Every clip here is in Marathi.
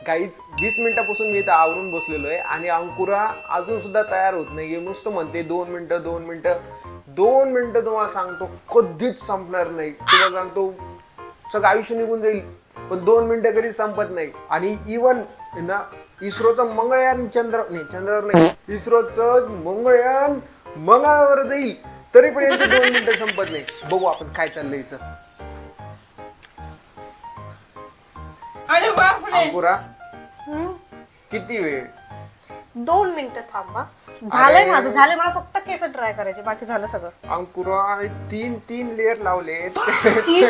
काहीच 20 मिनिटापासून मी इथं आवरून बसलेलो आहे आणि अंकुरा अजून सुद्धा तयार होत नाहीये. नुसतं म्हणते 2 मिनिटं 2 मिनिटं 2 मिनिटं. तुम्हाला सांगतो कधीच संपणार नाही. तुम्हाला सांगतो सगळं आयुष्य निघून जाईल पण 2 मिनिटं कधीच संपत नाही. आणि इवन ना इस्रोचं मंगळयान चंद्रावर नाही, इस्रोचं मंगळयान मंगळावर जाईल तरी पण यांचे 2 मिनिटं संपत नाही. बघू आपण काय चाललंय इथं. अरे बापरे. अंकुरा किती वेळ? 2 मिनिटं थांबा. झालंय माझं, झालंय. मला फक्त केस ट्राय करायचे, बाकी झालं सगळं. अंकुरा तीन लेअर लावले,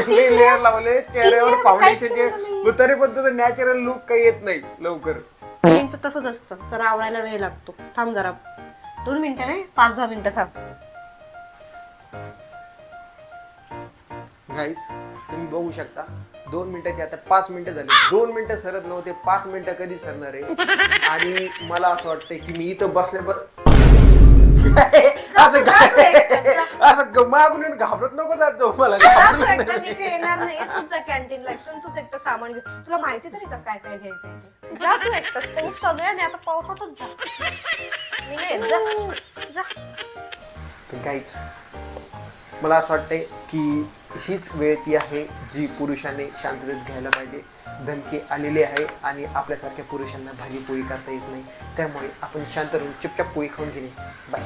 लेअर लावले चेहऱ्यावर फाउंडेशनचे, तरी पण तुझं नॅचरल लुक काही येत नाही लवकर. त्यांचं तसंच असतं, जरा आवरायला वेळ लागतो. थांब जरा 2 मिनिटं नाही, 5-10 मिनिटं थांब. गाईस तुम्ही बघू शकता 2 मिनिटाचे आता 5 मिनिटं झाले. 2 मिनिटं सरत नव्हते, 5 मिनिटं कधी सरणार आहे? आणि मला असं वाटतंय की मी इथं बसल्यावर असं मागून घाबरत नको जातो मला. मी काही येणार नाही तुझ्या कॅन्टीनला. तूच एकटं सामान घे. तुला माहिती तरी का काय काय घ्यायचंय ते? जा तू एकटाच. पाऊस चालू आहे आणि आता पावसातच जा. मी नाही येत. जा जा. तर गाईच मला असं वाटतंय की हीच वेळ ती आहे जी पुरुषाने शांततेत घ्यायला पाहिजे. धमकी आलेली आहे आणि आपल्यासारख्या पुरुषांना भाजी पोळी करता येत नाही. त्यामुळे आपण शांत राहून चुपचाप पोळी खाऊन घेणे. बाय.